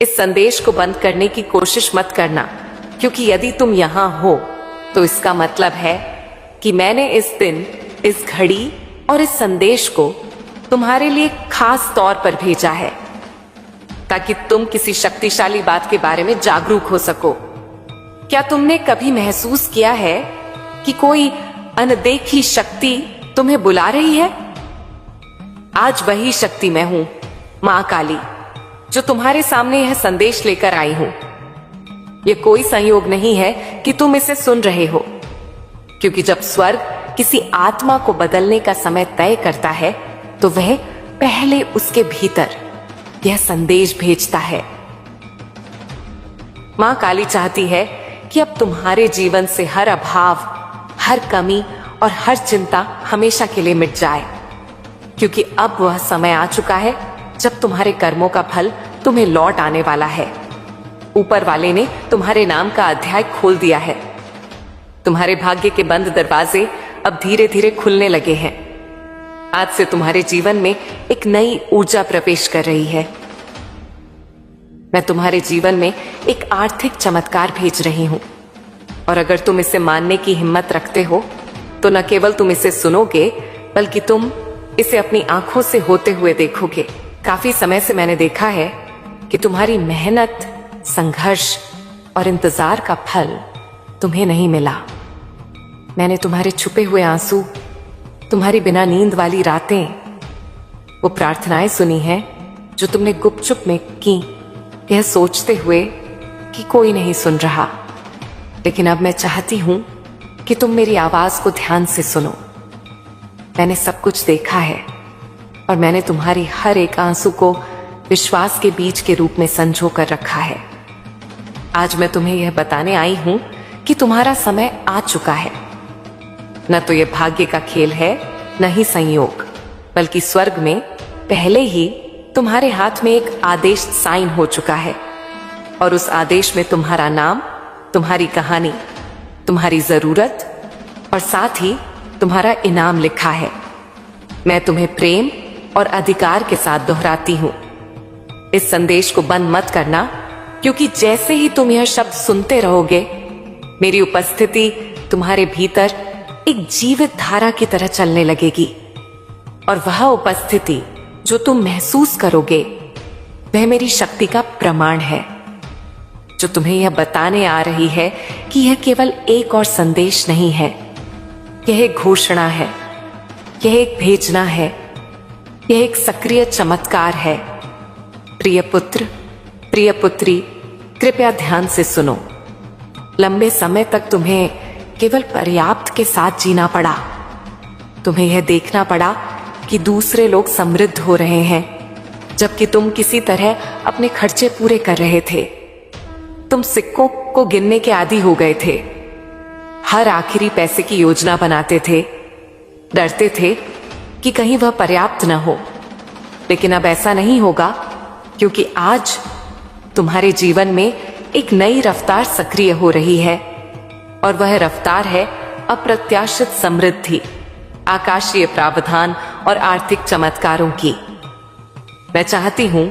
इस संदेश को बंद करने की कोशिश मत करना, क्योंकि यदि तुम यहां हो तो इसका मतलब है कि मैंने इस दिन, इस घड़ी और इस संदेश को तुम्हारे लिए खास तौर पर भेजा है, ताकि तुम किसी शक्तिशाली बात के बारे में जागरूक हो सको। क्या तुमने कभी महसूस किया है कि कोई अनदेखी शक्ति तुम्हें बुला रही है? आज वही शक्ति मैं हूं, मां काली, जो तुम्हारे सामने यह संदेश लेकर आई हूं। यह कोई संयोग नहीं है कि तुम इसे सुन रहे हो, क्योंकि जब स्वर्ग किसी आत्मा को बदलने का समय तय करता है तो वह पहले उसके भीतर यह संदेश भेजता है। मां काली चाहती है कि अब तुम्हारे जीवन से हर अभाव, हर कमी और हर चिंता हमेशा के लिए मिट जाए, क्योंकि अब वह समय आ चुका है जब तुम्हारे कर्मों का फल तुम्हें लौट आने वाला है। ऊपर वाले ने तुम्हारे नाम का अध्याय खोल दिया है। तुम्हारे भाग्य के बंद दरवाजे अब धीरे धीरे खुलने लगे हैं। आज से तुम्हारे जीवन में एक नई ऊर्जा प्रवेश कर रही है। मैं तुम्हारे जीवन में एक आर्थिक चमत्कार भेज रही हूं, और अगर तुम इसे मानने की हिम्मत रखते हो तो न केवल तुम इसे सुनोगे, बल्कि तुम इसे अपनी आंखों से होते हुए देखोगे। काफी समय से मैंने देखा है कि तुम्हारी मेहनत, संघर्ष और इंतजार का फल तुम्हें नहीं मिला। मैंने तुम्हारे छुपे हुए आंसू, तुम्हारी बिना नींद वाली रातें, वो प्रार्थनाएं सुनी हैं जो तुमने गुपचुप में की, यह सोचते हुए कि कोई नहीं सुन रहा। लेकिन अब मैं चाहती हूं कि तुम मेरी आवाज को ध्यान से सुनो। मैंने सब कुछ देखा है, और मैंने तुम्हारी हर एक आंसू को विश्वास के बीज के रूप में संजो कर रखा है। आज मैं तुम्हें यह बताने आई हूं कि तुम्हारा समय आ चुका है। न तो यह भाग्य का खेल है, न ही संयोग, बल्कि स्वर्ग में पहले ही तुम्हारे हाथ में एक आदेश साइन हो चुका है, और उस आदेश में तुम्हारा नाम, तुम्हारी कहानी, तुम्हारी जरूरत और साथ ही तुम्हारा इनाम लिखा है। मैं तुम्हें प्रेम और अधिकार के साथ दोहराती हूं, इस संदेश को बंद मत करना, क्योंकि जैसे ही तुम यह शब्द सुनते रहोगे, मेरी उपस्थिति तुम्हारे भीतर एक जीवित धारा की तरह चलने लगेगी। और वह उपस्थिति जो तुम महसूस करोगे, वह मेरी शक्ति का प्रमाण है, जो तुम्हें यह बताने आ रही है कि यह केवल एक और संदेश नहीं है, यह एक घोषणा है, यह एक भेजना है, यह एक सक्रिय चमत्कार है। प्रिय पुत्र, प्रिय पुत्री, कृपया ध्यान से सुनो। लंबे समय तक तुम्हें केवल पर्याप्त के साथ जीना पड़ा। तुम्हें यह देखना पड़ा कि दूसरे लोग समृद्ध हो रहे हैं, जबकि तुम किसी तरह अपने खर्चे पूरे कर रहे थे। तुम सिक्कों को गिनने के आदी हो गए थे, हर आखिरी पैसे की योजना बनाते थे, डरते थे कि कहीं वह पर्याप्त न हो। लेकिन अब ऐसा नहीं होगा, क्योंकि आज तुम्हारे जीवन में एक नई रफ्तार सक्रिय हो रही है, और वह रफ्तार है अप्रत्याशित समृद्धि, आकाशीय प्रावधान और आर्थिक चमत्कारों की। मैं चाहती हूं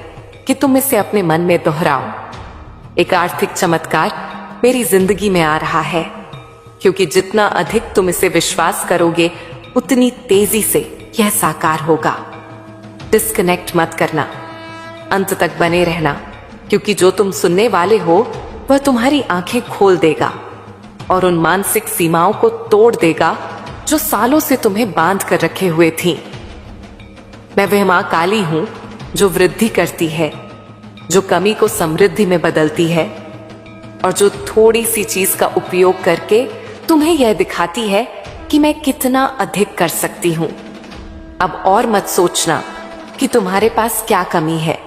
कि तुम इसे अपने मन में दोहराओ। एक आर्थिक चमत्कार मेरी जिंदगी में आ रहा है, क्योंकि जितना अधिक तुम इसे विश्वास करोगे, उतनी तेजी से यह साकार होगा। डिस्कनेक्ट मत करना, अंत तक बने रहना, क्योंकि जो तुम सुनने वाले हो वह तुम्हारी आंखें खोल देगा और उन मानसिक सीमाओं को तोड़ देगा जो सालों से तुम्हें बांध कर रखे हुए थी। मैं वह मां काली हूं जो वृद्धि करती है, जो कमी को समृद्धि में बदलती है, और जो थोड़ी सी चीज का उपयोग करके तुम्हें यह दिखाती है कि मैं कितना अधिक कर सकती हूं। अब और मत सोचना कि तुम्हारे पास क्या कमी है,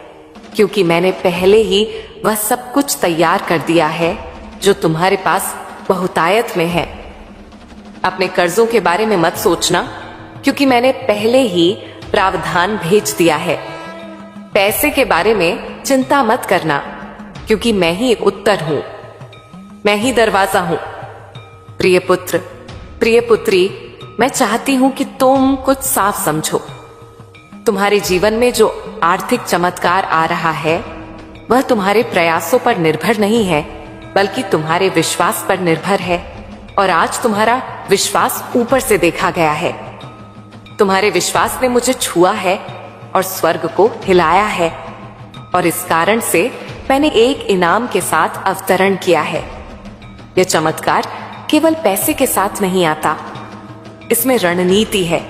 क्योंकि मैंने पहले ही वह सब कुछ तैयार कर दिया है जो तुम्हारे पास बहुतायत में है। अपने कर्जों के बारे में मत सोचना, क्योंकि मैंने पहले ही प्रावधान भेज दिया है। पैसे के बारे में चिंता मत करना, क्योंकि मैं ही एक उत्तर हूं, मैं ही दरवाजा हूं। प्रिय पुत्र, प्रिय पुत्री, मैं चाहती हूं कि तुम कुछ साफ समझो। तुम्हारे जीवन में जो आर्थिक चमत्कार आ रहा है, वह तुम्हारे प्रयासों पर निर्भर नहीं है, बल्कि तुम्हारे विश्वास पर निर्भर है। और आज तुम्हारा विश्वास ऊपर से देखा गया है। तुम्हारे विश्वास ने मुझे छुआ है और स्वर्ग को हिलाया है, और इस कारण से मैंने एक इनाम के साथ अवतरण किया है। यह चमत्कार केवल पैसे के साथ नहीं आता। इसमें रणनीति है,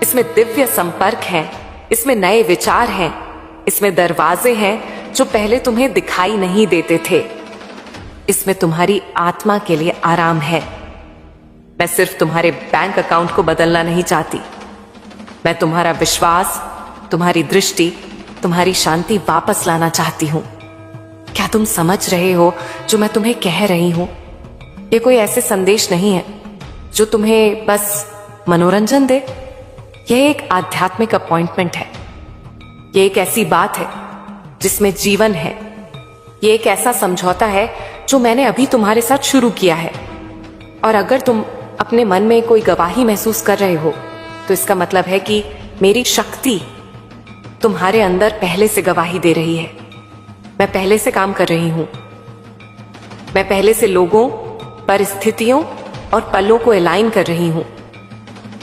इसमें दिव्य संपर्क है, इसमें नए विचार हैं, इसमें दरवाजे हैं जो पहले तुम्हें दिखाई नहीं देते थे। इसमें तुम्हारी आत्मा के लिए आराम है। मैं सिर्फ तुम्हारे बैंक अकाउंट को बदलना नहीं चाहती, मैं तुम्हारा विश्वास, तुम्हारी दृष्टि, तुम्हारी शांति वापस लाना चाहती हूं। क्या तुम समझ रहे हो जो मैं तुम्हें कह रही हूं? ये कोई ऐसे संदेश नहीं है जो तुम्हें बस मनोरंजन दे। यह एक आध्यात्मिक अपॉइंटमेंट है। यह एक ऐसी बात है जिसमें जीवन है। यह एक ऐसा समझौता है जो मैंने अभी तुम्हारे साथ शुरू किया है। और अगर तुम अपने मन में कोई गवाही महसूस कर रहे हो, तो इसका मतलब है कि मेरी शक्ति तुम्हारे अंदर पहले से गवाही दे रही है। मैं पहले से काम कर रही हूं। मैं पहले से लोगों, परिस्थितियों और पलों को अलाइन कर रही हूं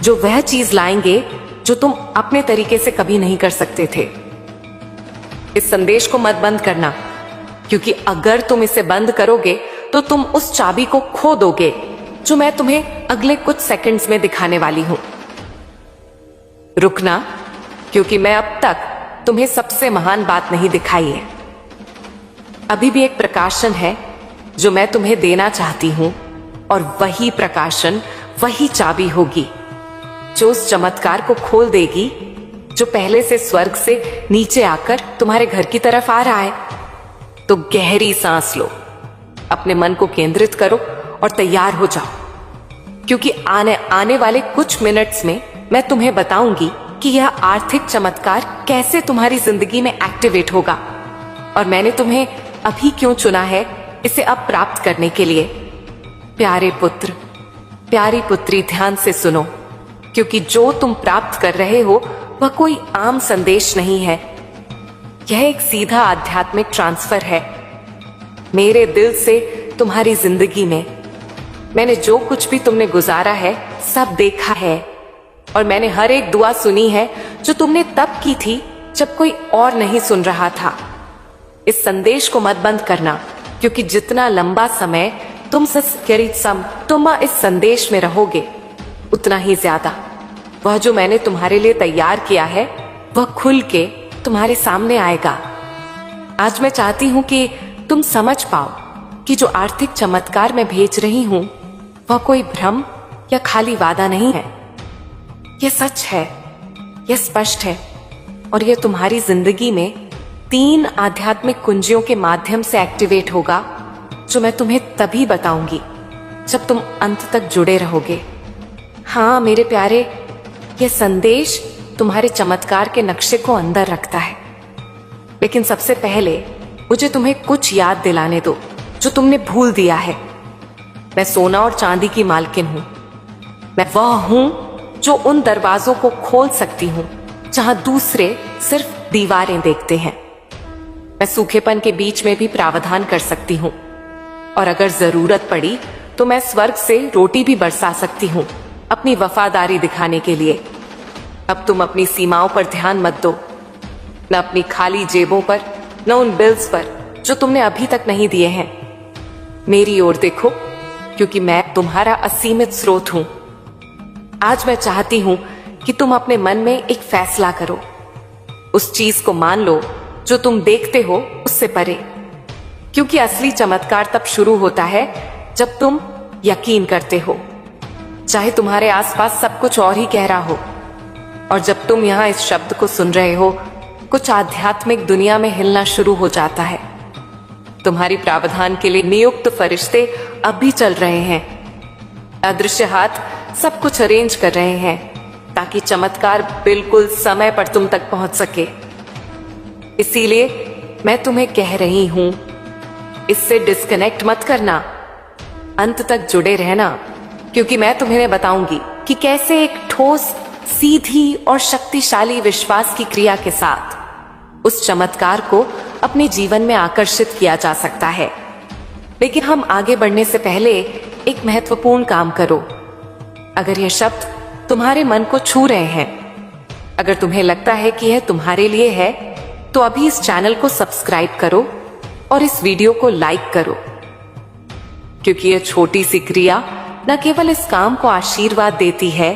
जो वह चीज लाएंगे जो तुम अपने तरीके से कभी नहीं कर सकते थे। इस संदेश को मत बंद करना, क्योंकि अगर तुम इसे बंद करोगे तो तुम उस चाबी को खो दोगे जो मैं तुम्हें अगले कुछ सेकंड्स में दिखाने वाली हूं। रुकना, क्योंकि मैं अब तक तुम्हें सबसे महान बात नहीं दिखाई है। अभी भी एक प्रकाशन है जो मैं तुम्हें देना चाहती हूं, और वही प्रकाशन, वही चाबी होगी जो उस चमत्कार को खोल देगी जो पहले से स्वर्ग से नीचे आकर तुम्हारे घर की तरफ आ रहा है। तो गहरी सांस लो, अपने मन को केंद्रित करो और तैयार हो जाओ, क्योंकि आने वाले कुछ मिनट्स में मैं तुम्हें बताऊंगी कि यह आर्थिक चमत्कार कैसे तुम्हारी जिंदगी में एक्टिवेट होगा, और मैंने तुम्हें अभी क्यों चुना है इसे अब प्राप्त करने के लिए। प्यारे पुत्र, प्यारी पुत्री, ध्यान से सुनो, क्योंकि जो तुम प्राप्त कर रहे हो वह कोई आम संदेश नहीं है। यह एक सीधा आध्यात्मिक ट्रांसफर है मेरे दिल से तुम्हारी जिंदगी में। मैंने जो कुछ भी तुमने गुजारा है सब देखा है, और मैंने हर एक दुआ सुनी है जो तुमने तब की थी जब कोई और नहीं सुन रहा था। इस संदेश को मत बंद करना, क्योंकि जितना लंबा समय तुम इस संदेश में रहोगे, उतना ही ज्यादा वह जो मैंने तुम्हारे लिए तैयार किया है वह खुल के तुम्हारे सामने आएगा। आज मैं चाहती हूं कि तुम समझ पाओ कि जो आर्थिक चमत्कार मैं भेज रही हूं वह कोई भ्रम या खाली वादा नहीं है। यह सच है, यह स्पष्ट है, और यह तुम्हारी जिंदगी में 3 आध्यात्मिक कुंजियों के माध्यम से एक्टिवेट होगा जो मैं तुम्हें तभी बताऊंगी जब तुम अंत तक जुड़े रहोगे। हाँ मेरे प्यारे, यह संदेश तुम्हारे चमत्कार के नक्शे को अंदर रखता है। लेकिन सबसे पहले मुझे तुम्हें कुछ याद दिलाने दो जो तुमने भूल दिया है। मैं सोना और चांदी की मालकिन हूं। मैं वह हूं जो उन दरवाजों को खोल सकती हूं जहां दूसरे सिर्फ दीवारें देखते हैं। मैं सूखेपन के बीच में भी प्रावधान कर सकती हूं, और अगर जरूरत पड़ी तो मैं स्वर्ग से रोटी भी बरसा सकती हूं अपनी वफादारी दिखाने के लिए। अब तुम अपनी सीमाओं पर ध्यान मत दो, न अपनी खाली जेबों पर, न उन बिल्स पर जो तुमने अभी तक नहीं दिए हैं। मेरी ओर देखो, क्योंकि मैं तुम्हारा असीमित स्रोत हूं। आज मैं चाहती हूं कि तुम अपने मन में एक फैसला करो। उस चीज को मान लो जो तुम देखते हो उससे परे, क्योंकि असली चमत्कार तब शुरू होता है जब तुम यकीन करते हो, चाहे तुम्हारे आसपास सब कुछ और ही कह रहा हो। और जब तुम यहां इस शब्द को सुन रहे हो, कुछ आध्यात्मिक दुनिया में हिलना शुरू हो जाता है। तुम्हारी प्रावधान के लिए नियुक्त फरिश्ते अब भी चल रहे हैं। अदृश्य हाथ सब कुछ अरेंज कर रहे हैं ताकि चमत्कार बिल्कुल समय पर तुम तक पहुंच सके। इसीलिए मैं तुम्हें कह रही हूं, इससे डिस्कनेक्ट मत करना, अंत तक जुड़े रहना, क्योंकि मैं तुम्हें बताऊंगी कि कैसे एक ठोस, सीधी और शक्तिशाली विश्वास की क्रिया के साथ उस चमत्कार को अपने जीवन में आकर्षित किया जा सकता है। लेकिन हम आगे बढ़ने से पहले एक महत्वपूर्ण काम करो। अगर यह शब्द तुम्हारे मन को छू रहे हैं, अगर तुम्हें लगता है कि यह तुम्हारे लिए है, तो अभी इस चैनल को सब्सक्राइब करो और इस वीडियो को लाइक करो, क्योंकि यह छोटी सी क्रिया न केवल इस काम को आशीर्वाद देती है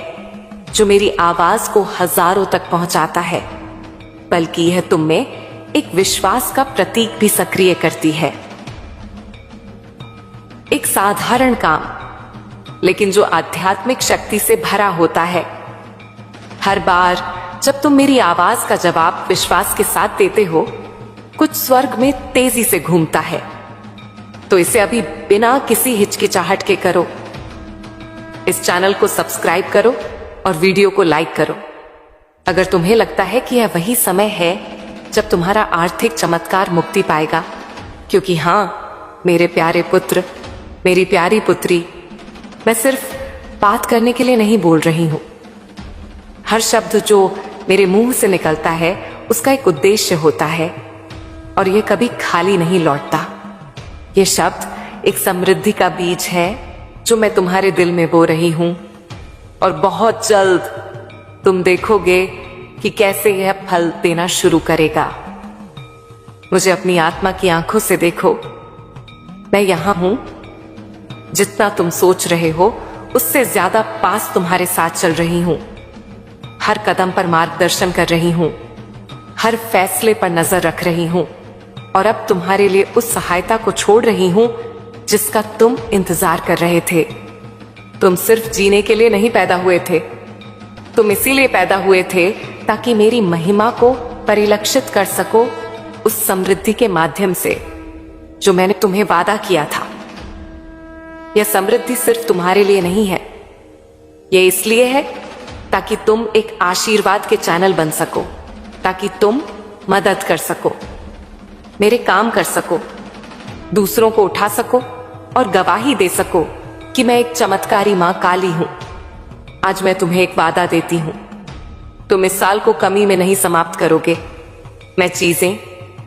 जो मेरी आवाज को हजारों तक पहुंचाता है, बल्कि यह तुम में एक विश्वास का प्रतीक भी सक्रिय करती है। एक साधारण काम, लेकिन जो आध्यात्मिक शक्ति से भरा होता है। हर बार जब तुम मेरी आवाज का जवाब विश्वास के साथ देते हो, कुछ स्वर्ग में तेजी से घूमता है। तो इसे अभी बिना किसी हिचकिचाहट के करो। इस चैनल को सब्सक्राइब करो और वीडियो को लाइक करो। अगर तुम्हें लगता है कि यह वही समय है जब तुम्हारा आर्थिक चमत्कार मुक्ति पाएगा, क्योंकि हाँ मेरे प्यारे पुत्र, मेरी प्यारी पुत्री, मैं सिर्फ बात करने के लिए नहीं बोल रही हूं। हर शब्द जो मेरे मुंह से निकलता है उसका एक उद्देश्य होता है और यह कभी खाली नहीं लौटता। यह शब्द एक समृद्धि का बीज है जो मैं तुम्हारे दिल में बो रही हूं, और बहुत जल्द तुम देखोगे कि कैसे यह फल देना शुरू करेगा। मुझे अपनी आत्मा की आंखों से देखो। मैं यहां हूं। जितना तुम सोच रहे हो उससे ज्यादा पास तुम्हारे साथ चल रही हूं। हर कदम पर मार्गदर्शन कर रही हूं, हर फैसले पर नजर रख रही हूं, और अब तुम्हारे लिए उस सहायता को छोड़ रही हूं जिसका तुम इंतजार कर रहे थे। तुम सिर्फ जीने के लिए नहीं पैदा हुए थे, तुम इसीलिए पैदा हुए थे ताकि मेरी महिमा को परिलक्षित कर सको उस समृद्धि के माध्यम से जो मैंने तुम्हें वादा किया था। यह समृद्धि सिर्फ तुम्हारे लिए नहीं है, यह इसलिए है ताकि तुम एक आशीर्वाद के चैनल बन सको, ताकि तुम मदद कर सको, मेरे काम कर सको, दूसरों को उठा सको और गवाही दे सको कि मैं एक चमत्कारी मां काली हूं। आज मैं तुम्हें एक वादा देती हूं, तुम इस साल को कमी में नहीं समाप्त करोगे। मैं चीजें,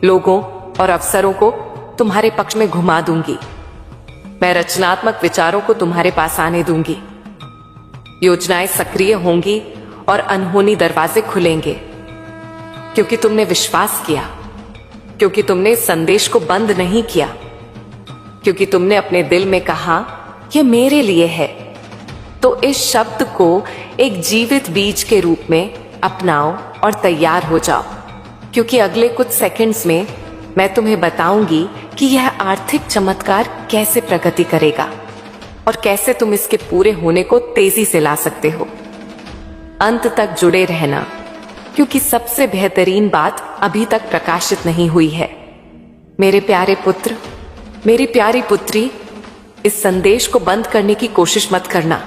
लोगों और अवसरों को तुम्हारे पक्ष में घुमा दूंगी। मैं रचनात्मक विचारों को तुम्हारे पास आने दूंगी। योजनाएं सक्रिय होंगी और अनहोनी दरवाजे खुलेंगे, क्योंकि तुमने विश्वास किया, क्योंकि तुमने इस संदेश को बंद नहीं किया, क्योंकि तुमने अपने दिल में कहा यह मेरे लिए है। तो इस शब्द को एक जीवित बीज के रूप में अपनाओ और तैयार हो जाओ, क्योंकि अगले कुछ सेकंड्स में मैं तुम्हें बताऊंगी कि यह आर्थिक चमत्कार कैसे प्रगति करेगा और कैसे तुम इसके पूरे होने को तेजी से ला सकते हो। अंत तक जुड़े रहना, क्योंकि सबसे बेहतरीन बात अभी तक प्रकाशित नहीं हुई है। मेरे प्यारे पुत्र, मेरी प्यारी पुत्री, इस संदेश को बंद करने की कोशिश मत करना,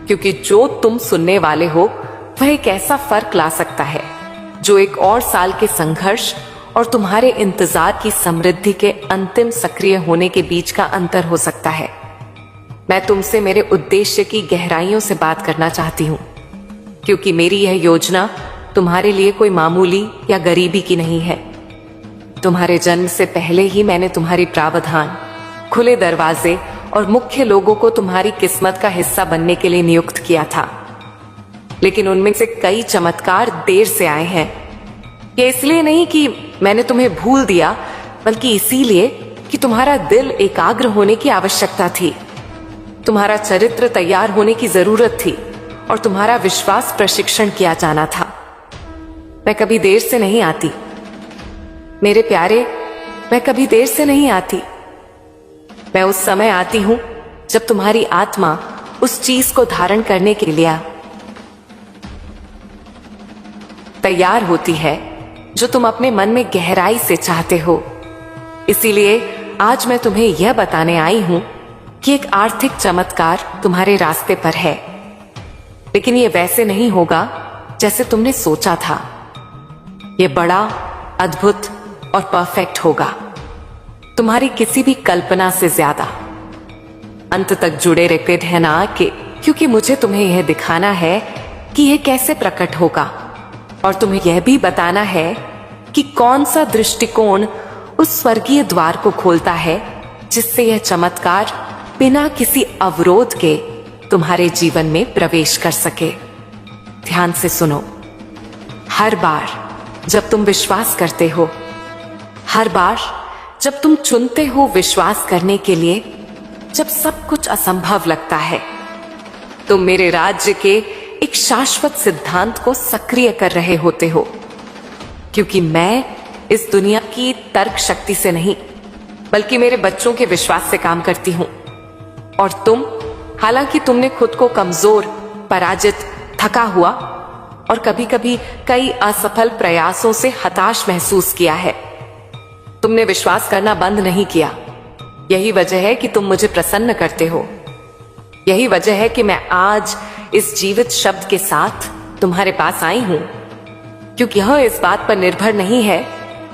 क्योंकि जो तुम सुनने वाले हो वह एक ऐसा फर्क ला सकता है जो एक और साल के संघर्ष और तुम्हारे इंतजार की समृद्धि के अंतिम सक्रिय होने के बीच का अंतर हो सकता है। मैं तुमसे मेरे उद्देश्य की गहराइयों से बात करना चाहती हूं, क्योंकि मेरी यह योजना तुम्हारे लिए कोई मामूली या गरीबी की नहीं है। तुम्हारे जन्म से पहले ही मैंने तुम्हारी प्रावधान, खुले दरवाजे और मुख्य लोगों को तुम्हारी किस्मत का हिस्सा बनने के लिए नियुक्त किया था। लेकिन उनमें से कई चमत्कार देर से आए हैं। ये इसलिए नहीं कि मैंने तुम्हें भूल दिया, बल्कि इसीलिए कि तुम्हारा दिल एकाग्र होने की आवश्यकता थी, तुम्हारा चरित्र तैयार होने की जरूरत थी और तुम्हारा विश्वास प्रशिक्षण किया जाना था। मैं कभी देर से नहीं आती मेरे प्यारे, मैं कभी देर से नहीं आती। मैं उस समय आती हूं जब तुम्हारी आत्मा उस चीज को धारण करने के लिए तैयार होती है जो तुम अपने मन में गहराई से चाहते हो। इसीलिए आज मैं तुम्हें यह बताने आई हूं कि एक आर्थिक चमत्कार तुम्हारे रास्ते पर है, लेकिन यह वैसे नहीं होगा जैसे तुमने सोचा था। यह बड़ा, अद्भुत और परफेक्ट होगा, तुम्हारी किसी भी कल्पना से ज्यादा। अंत तक जुड़े रहना, क्योंकि मुझे तुम्हें यह दिखाना है कि यह कैसे प्रकट होगा, और तुम्हें यह भी बताना है कि कौन सा दृष्टिकोण उस स्वर्गीय द्वार को खोलता है जिससे यह चमत्कार बिना किसी अवरोध के तुम्हारे जीवन में प्रवेश कर सके। ध्यान से सुनो। हर बार जब तुम विश्वास करते हो, हर बार जब तुम चुनते हो विश्वास करने के लिए, जब सब कुछ असंभव लगता है, तुम मेरे राज्य के एक शाश्वत सिद्धांत को सक्रिय कर रहे होते हो। क्योंकि मैं इस दुनिया की तर्क शक्ति से नहीं, बल्कि मेरे बच्चों के विश्वास से काम करती हूं। और तुम, हालांकि तुमने खुद को कमजोर, पराजित, थका हुआ और कभी कभी कई असफल प्रयासों से हताश महसूस किया है, तुमने विश्वास करना बंद नहीं किया। यही वजह है कि तुम मुझे प्रसन्न करते हो। यही वजह है कि मैं आज इस जीवित शब्द के साथ तुम्हारे पास आई हूं, क्योंकि यह इस बात पर निर्भर नहीं है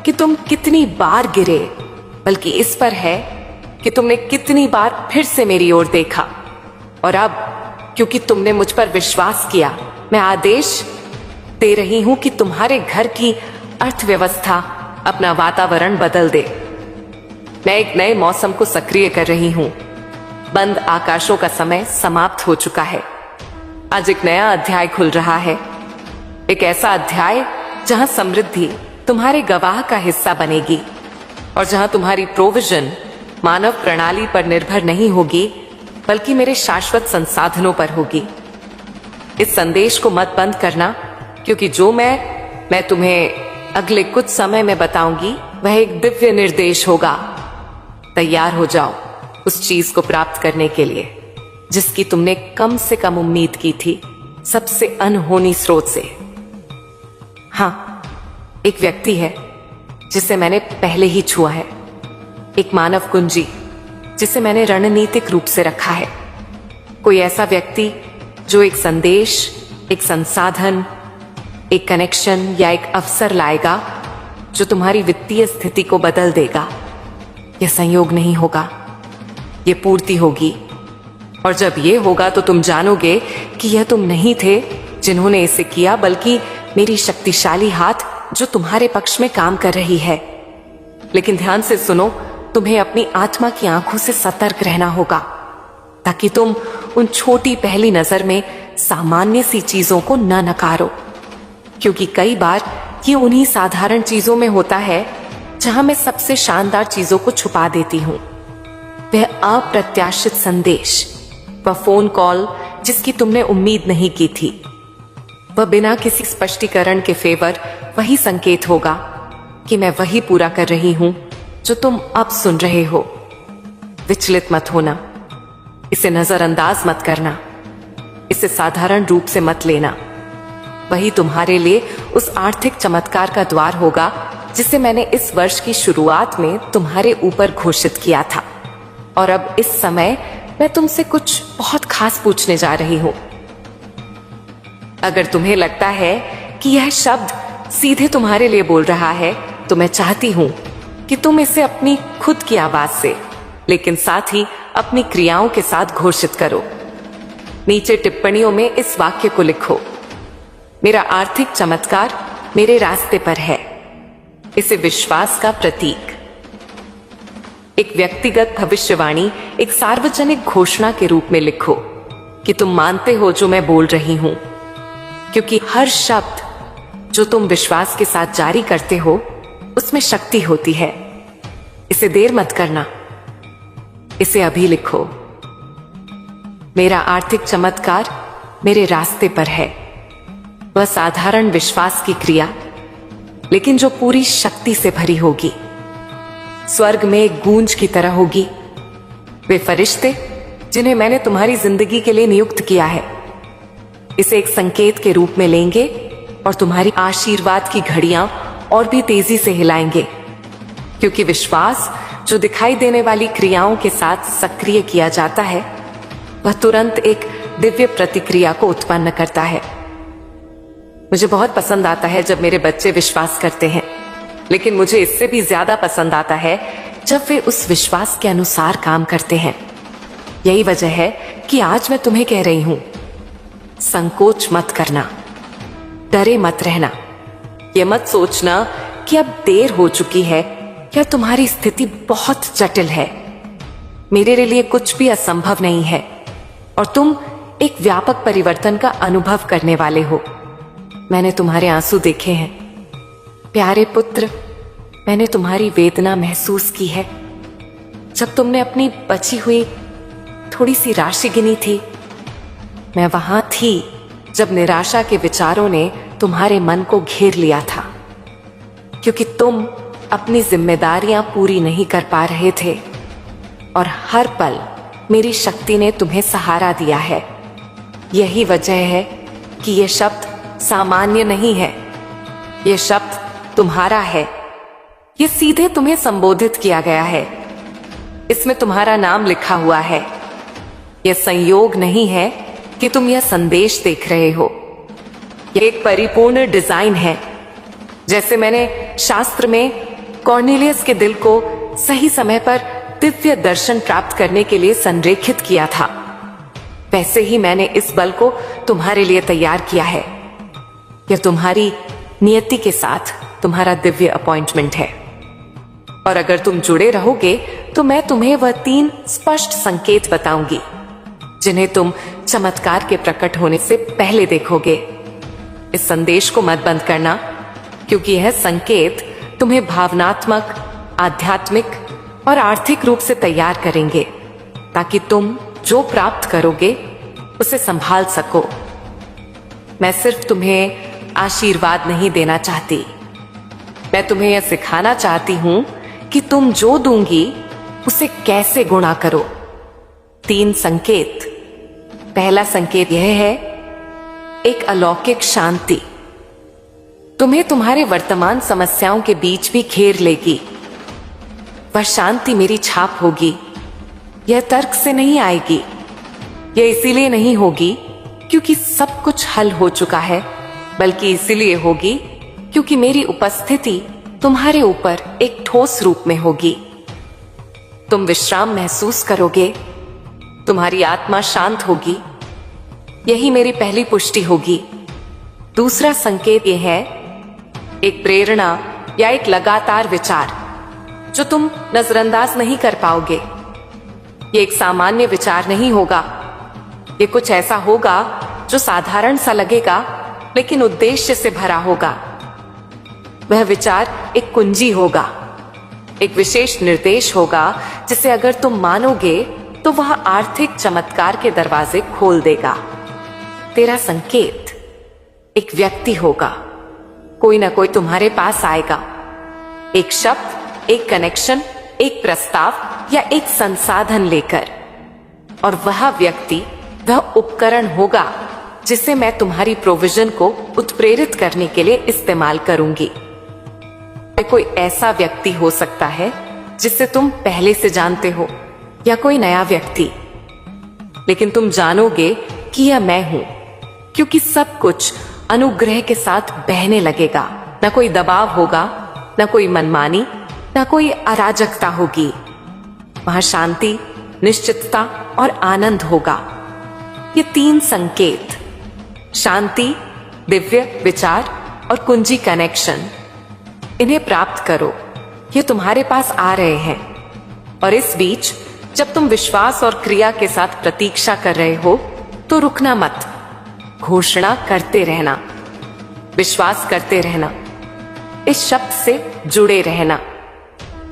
कि तुम कितनी बार गिरे, बल्कि इस पर है कि तुमने कितनी बार फिर से मेरी ओर देखा। और अब क्योंकि तुमने मुझ पर विश्वास किया, मैं आदेश दे रही हूं कि तुम्हारे घर की अर्थव्यवस्था अपना वातावरण बदल दे। मैं एक नए मौसम को सक्रिय कर रही हूं। बंद आकाशों का समय समाप्त हो चुका है। आज एक नया अध्याय खुल रहा है, एक ऐसा अध्याय जहां समृद्धि तुम्हारे गवाह का हिस्सा बनेगी और जहां तुम्हारी प्रोविजन मानव प्रणाली पर निर्भर नहीं होगी, बल्कि मेरे शाश्वत संसाधनों पर होगी। इस संदेश को मत बंद करना, क्योंकि जो मैं तुम्हें अगले कुछ समय में बताऊंगी वह एक दिव्य निर्देश होगा। तैयार हो जाओ उस चीज को प्राप्त करने के लिए जिसकी तुमने कम से कम उम्मीद की थी, सबसे अनहोनी स्रोत से। हाँ, एक व्यक्ति है जिसे मैंने पहले ही छुआ है, एक मानव कुंजी जिसे मैंने रणनीतिक रूप से रखा है। कोई ऐसा व्यक्ति जो एक संदेश, एक संसाधन, एक कनेक्शन या एक अवसर लाएगा जो तुम्हारी वित्तीय स्थिति को बदल देगा। यह संयोग नहीं होगा, यह पूर्ति होगी। और जब यह होगा तो तुम जानोगे कि यह तुम नहीं थे जिन्होंने इसे किया, बल्कि मेरी शक्तिशाली हाथ जो तुम्हारे पक्ष में काम कर रही है। लेकिन ध्यान से सुनो, तुम्हें अपनी आत्मा की आंखों से सतर्क रहना होगा, ताकि तुम उन छोटी पहली नजर में सामान्य सी चीजों को न नकारो। क्योंकि कई बार ये उन्हीं साधारण चीजों में होता है जहां मैं सबसे शानदार चीजों को छुपा देती हूं। वह अप्रत्याशित संदेश, वह फोन कॉल जिसकी तुमने उम्मीद नहीं की थी, वह बिना किसी स्पष्टीकरण के फेवर वही संकेत होगा कि मैं वही पूरा कर रही हूं जो तुम अब सुन रहे हो। विचलित मत होना, इसे नजरअंदाज मत करना, इसे साधारण रूप से मत लेना। वही तुम्हारे लिए उस आर्थिक चमत्कार का द्वार होगा जिसे मैंने इस वर्ष की शुरुआत में तुम्हारे ऊपर घोषित किया था। और अब इस समय मैं तुमसे कुछ बहुत खास पूछने जा रही हूं। अगर तुम्हें लगता है कि यह शब्द सीधे तुम्हारे लिए बोल रहा है, तो मैं चाहती हूं कि तुम इसे अपनी खुद की आवाज से, लेकिन साथ ही अपनी क्रियाओं के साथ घोषित करो। नीचे टिप्पणियों में इस वाक्य को लिखो, मेरा आर्थिक चमत्कार मेरे रास्ते पर है। इसे विश्वास का प्रतीक, एक व्यक्तिगत भविष्यवाणी, एक सार्वजनिक घोषणा के रूप में लिखो कि तुम मानते हो जो मैं बोल रही हूं। क्योंकि हर शब्द जो तुम विश्वास के साथ जारी करते हो उसमें शक्ति होती है। इसे देर मत करना, इसे अभी लिखो। मेरा आर्थिक चमत्कार मेरे रास्ते पर है। वह साधारण विश्वास की क्रिया, लेकिन जो पूरी शक्ति से भरी होगी, स्वर्ग में एक गूंज की तरह होगी। वे फरिश्ते जिन्हें मैंने तुम्हारी जिंदगी के लिए नियुक्त किया है, इसे एक संकेत के रूप में लेंगे और तुम्हारी आशीर्वाद की घड़ियां और भी तेजी से हिलाएंगे। क्योंकि विश्वास जो दिखाई देने वाली क्रियाओं के साथ सक्रिय किया जाता है, वह तुरंत एक दिव्य प्रतिक्रिया को उत्पन्न करता है। मुझे बहुत पसंद आता है जब मेरे बच्चे विश्वास करते हैं, लेकिन मुझे इससे भी ज्यादा पसंद आता है जब वे उस विश्वास के अनुसार काम करते हैं। यही वजह है कि आज मैं तुम्हें कह रही हूं, संकोच मत करना, डरे मत रहना। यह मत सोचना कि अब देर हो चुकी है या तुम्हारी स्थिति बहुत जटिल है। मेरे लिए कुछ भी असंभव नहीं है और तुम एक व्यापक परिवर्तन का अनुभव करने वाले हो। मैंने तुम्हारे आंसू देखे हैं प्यारे पुत्र, मैंने तुम्हारी वेदना महसूस की है। जब तुमने अपनी बची हुई थोड़ी सी राशि गिनी थी, मैं वहां थी जब निराशा के विचारों ने तुम्हारे मन को घेर लिया था, क्योंकि तुम अपनी जिम्मेदारियां पूरी नहीं कर पा रहे थे और हर पल मेरी शक्ति ने तुम्हें सहारा दिया है। यही वजह है कि यह शब्द सामान्य नहीं है, यह शब्द तुम्हारा है। यह सीधे तुम्हें संबोधित किया गया है, इसमें तुम्हारा नाम लिखा हुआ है। यह संयोग नहीं है कि तुम यह संदेश देख रहे हो, यह एक परिपूर्ण डिजाइन है। जैसे मैंने शास्त्र में कॉर्नेलियस के दिल को सही समय पर दिव्य दर्शन प्राप्त करने के लिए संरेखित किया था, वैसे ही मैंने इस बल को तुम्हारे लिए तैयार किया है। यह तुम्हारी नियति के साथ तुम्हारा दिव्य अपॉइंटमेंट है और अगर तुम जुड़े रहोगे तो मैं तुम्हें वह 3 स्पष्ट संकेत बताऊंगी जिन्हें तुम चमत्कार के प्रकट होने से पहले देखोगे। इस संदेश को मत बंद करना, क्योंकि यह संकेत तुम्हें भावनात्मक, आध्यात्मिक और आर्थिक रूप से तैयार करेंगे ताकि तुम जो प्राप्त करोगे उसे संभाल सको। मैं सिर्फ तुम्हें आशीर्वाद नहीं देना चाहती, मैं तुम्हें यह सिखाना चाहती हूं कि तुम जो दूंगी उसे कैसे गुणा करो। 3 संकेत। पहला संकेत यह है, एक अलौकिक शांति तुम्हें तुम्हारे वर्तमान समस्याओं के बीच भी घेर लेगी। वह शांति मेरी छाप होगी। यह तर्क से नहीं आएगी, यह इसीलिए नहीं होगी क्योंकि सब कुछ हल हो चुका है, बल्कि इसीलिए होगी क्योंकि मेरी उपस्थिति तुम्हारे ऊपर एक ठोस रूप में होगी। तुम विश्राम महसूस करोगे, तुम्हारी आत्मा शांत होगी। यही मेरी पहली पुष्टि होगी। दूसरा संकेत यह है, एक प्रेरणा या एक लगातार विचार जो तुम नजरअंदाज नहीं कर पाओगे। ये एक सामान्य विचार नहीं होगा, ये कुछ ऐसा होगा जो साधारण सा लगेगा लेकिन उद्देश्य से भरा होगा। वह विचार एक कुंजी होगा, एक विशेष निर्देश होगा जिसे अगर तुम मानोगे तो वह आर्थिक चमत्कार के दरवाजे खोल देगा। तेरा संकेत एक व्यक्ति होगा, कोई ना कोई तुम्हारे पास आएगा, एक शब्द, एक कनेक्शन, एक प्रस्ताव या एक संसाधन लेकर, और वह व्यक्ति वह उपकरण होगा जिसे मैं तुम्हारी प्रोविजन को उत्प्रेरित करने के लिए इस्तेमाल करूंगी। कोई ऐसा व्यक्ति हो सकता है जिसे तुम पहले से जानते हो या कोई नया व्यक्ति, लेकिन तुम जानोगे कि यह मैं हूं क्योंकि सब कुछ अनुग्रह के साथ बहने लगेगा। न कोई दबाव होगा, न कोई मनमानी, न कोई अराजकता होगी। वहां शांति, निश्चितता और आनंद होगा। ये 3 संकेत, शांति, दिव्य विचार और कुंजी कनेक्शन, इन्हें प्राप्त करो। ये तुम्हारे पास आ रहे हैं और इस बीच जब तुम विश्वास और क्रिया के साथ प्रतीक्षा कर रहे हो तो रुकना मत, घोषणा करते रहना, विश्वास करते रहना, इस शब्द से जुड़े रहना।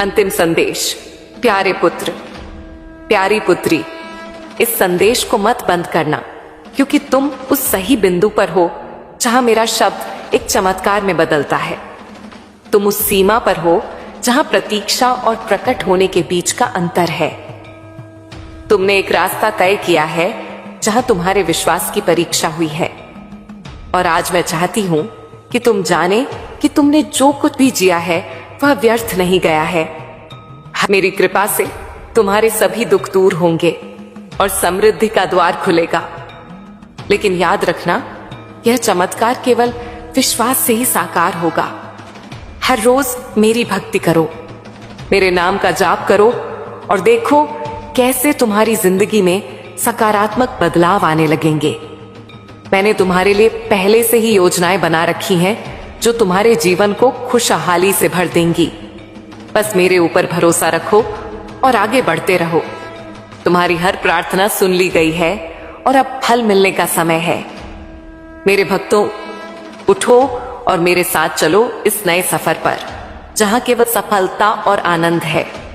अंतिम संदेश, प्यारे पुत्र, प्यारी पुत्री, इस संदेश को मत बंद करना, क्योंकि तुम उस सही बिंदु पर हो जहां मेरा शब्द एक चमत्कार में बदलता है। तुम उस सीमा पर हो जहां प्रतीक्षा और प्रकट होने के बीच का अंतर है। तुमने एक रास्ता तय किया है जहां तुम्हारे विश्वास की परीक्षा हुई है, और आज मैं चाहती हूं कि तुम जाने कि तुमने जो कुछ भी जिया है वह व्यर्थ नहीं गया है। मेरी कृपा से तुम्हारे सभी दुख दूर होंगे और समृद्धि का द्वार खुलेगा। लेकिन याद रखना, यह चमत्कार केवल विश्वास से ही साकार होगा। हर रोज मेरी भक्ति करो, मेरे नाम का जाप करो और देखो कैसे तुम्हारी जिंदगी में सकारात्मक बदलाव आने लगेंगे। मैंने तुम्हारे लिए पहले से ही योजनाएं बना रखी हैं जो तुम्हारे जीवन को खुशहाली से भर देंगी। बस मेरे ऊपर भरोसा रखो और आगे बढ़ते रहो। तुम्हारी हर प्रार्थना सुन ली गई है और अब फल मिलने का समय है। मेरे भक्तों, उठो और मेरे साथ चलो इस नए सफर पर, जहां केवल सफलता और आनंद है।